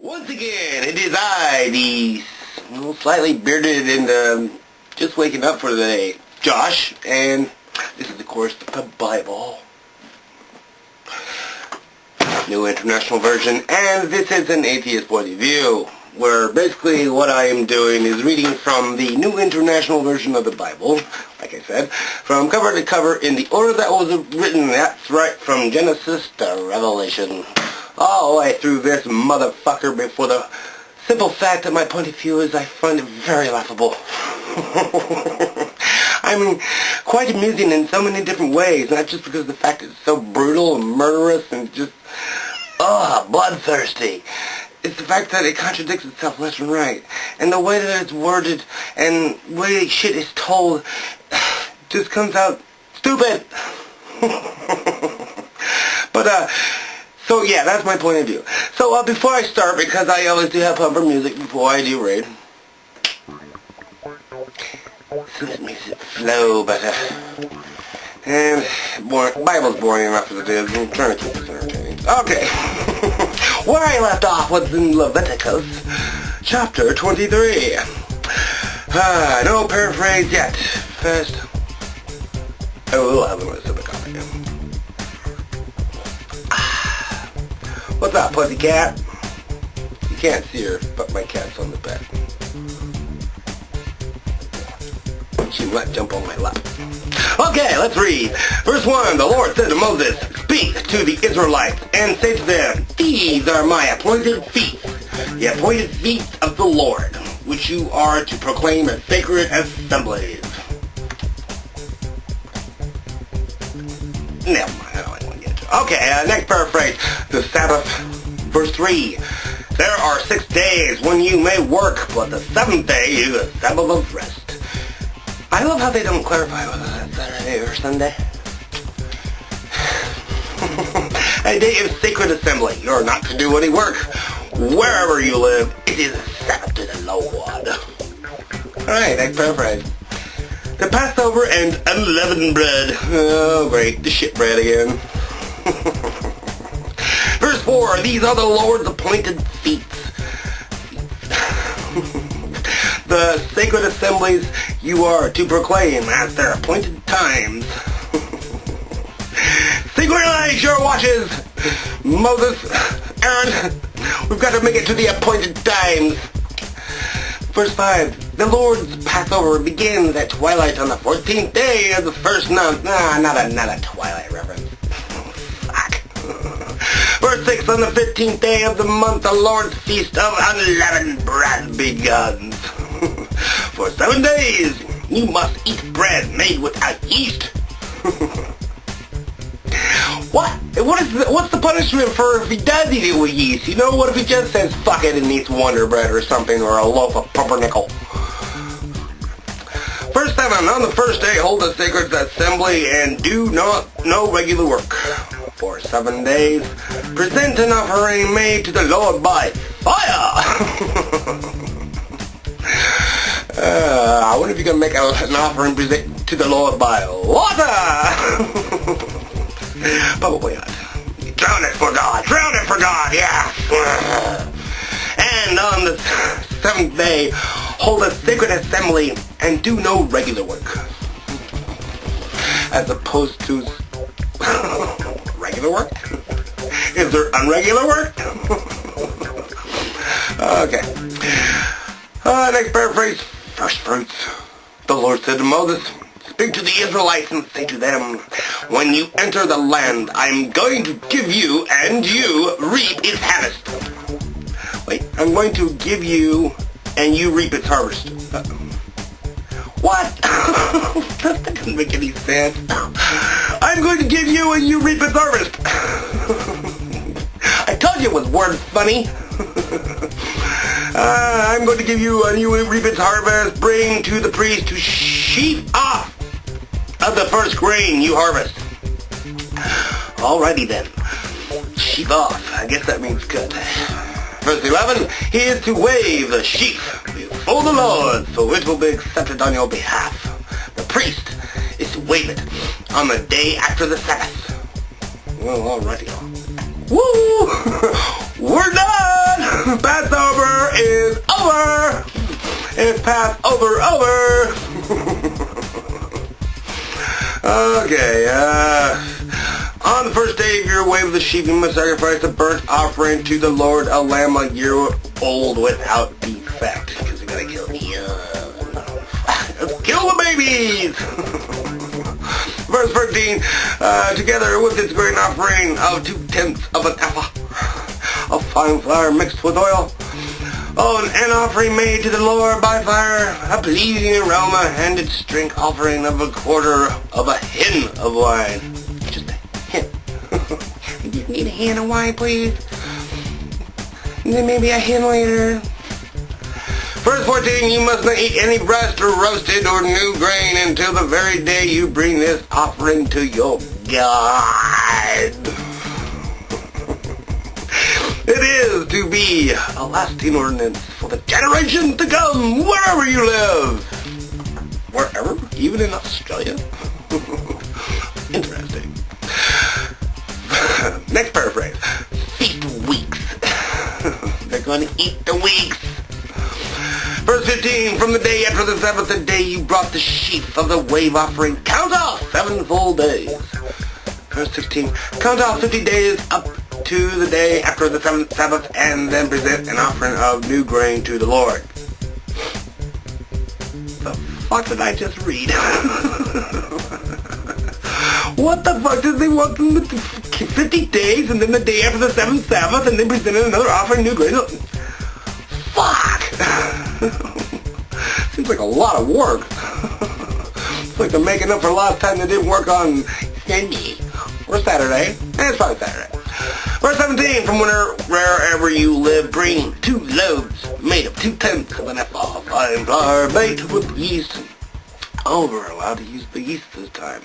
Once again, it is I, the slightly bearded and just waking up for the day, Josh, and this is, of course, the Bible, New International Version, and this is an atheist point of view, where basically what I am doing is reading from the New International Version of the Bible, like I said, from cover to cover in the order that was written. That's right, from Genesis to Revelation, all the way through this motherfucker, for the simple fact that my point of view is I find it very laughable. I mean, quite amusing in so many different ways, not just because of the fact it's so brutal and murderous and just, bloodthirsty. It's the fact that it contradicts itself left and right. And the way that it's worded and the way shit is told just comes out stupid. But, so yeah, that's my point of view. So before I start, because I always do have bumper music before I do read, so that makes it flow better. And Bible's boring enough as it is. I'm trying to keep this entertaining. Okay. Where I left off was in Leviticus, chapter 23. No paraphrase yet. First, I will have a list of the copy. What's up, pussycat? You can't see her, but my cat's on the bed. She might jump on my lap. Okay, let's read. Verse 1, the Lord said to Moses, "Speak to the Israelites and say to them, these are my appointed feasts, the appointed feasts of the Lord, which you are to proclaim as sacred assemblies." Never mind, I don't want to get into it. Okay, next paraphrase. The Sabbath, verse 3. There are 6 days when you may work, but the 7th day is a Sabbath of rest. I love how they don't clarify whether that's Saturday or Sunday. A day of sacred assembly. You're not to do any work. Wherever you live, it is a Sabbath to the Lord. Alright, next paraphrase. The Passover and unleavened bread. Oh, great. The shit bread again. Verse 4. These are the Lord's appointed feasts. The sacred assemblies you are to proclaim as their appointed times. Synchronize your watches, Moses, Aaron. We've got to make it to the appointed times. Verse 5. The Lord's Passover begins at twilight on the 14th day of the first month. Not a twilight reference. Fuck. Verse 6. On the 15th day of the month, the Lord's feast of unleavened bread begins. For 7 days, you must eat bread made without yeast. What's the punishment for if he does eat it with yeast? You know, what if he just says fuck it and eats Wonder Bread or something, or a loaf of pumpernickel? Verse 7, on the first day hold a sacred assembly and do no regular work. For 7 days, present an offering made to the Lord by fire. I wonder if you can make an offering present to the Lord by water. Probably not. Drown it for God, yeah. And on the 7th day, hold a sacred assembly and do no regular work. As opposed to regular work? Is there unregular work? Okay. Next paraphrase. First fruits. The Lord said to Moses, "Speak to the Israelites and say to them, when you enter the land I'm going to give you, and you reap its harvest." Wait, I'm going to give you, and you reap its harvest. What? That doesn't make any sense. I'm going to give you, and you reap its harvest. I told you it was word funny. I'm going to give you, and you will reap its harvest. Bring to the priest to sheaf off of the first grain you harvest. Alrighty then. Sheaf off. I guess that means cut. Verse 11. He is to wave the sheaf before the Lord, so it will be accepted on your behalf. The priest is to wave it on the day after the Sabbath. Well, alrighty. Woo! We're done! Passover is over. It's Passover over. Okay, on the first day of your way with the sheep, you must sacrifice a burnt offering to the Lord, a lamb a year old without defect. Because we gotta kill the babies! Verse 13, together with its grain offering of 2/10 of an ephah of fine flour mixed with oil. Oh, an offering made to the Lord by fire, a pleasing aroma, and its drink offering of 1/4 of a hin of wine. Just a hin. I just need a hin of wine, please. And then maybe a hin later. Verse 14, you must not eat any breast or roasted or new grain until the very day you bring this offering to your God. It is to be a lasting ordinance for the generations to come, wherever you live. Wherever? Even in Australia? Interesting. Next paraphrase. Feast weeks. They're going to eat the weeks. Verse 15, from the day after the Sabbath, the day you brought the sheaf of the wave offering, count off 7 full days. Verse 16, count off 50 days up to the day after the 7th Sabbath, and then present an offering of new grain to the Lord. The fuck did I just read? What the fuck did they want them to 50 days, and then the day after the 7th Sabbath, and then present another offering of new grain? Fuck! Seems like a lot of work. It's like they're making up for last time they didn't work on Sunday or Saturday. It's probably Saturday. Verse 17, from wherever you live, bring 2 loaves made of 2/10 of an ephah of fine flour baked with yeast. Oh, we're allowed to use the yeast this time.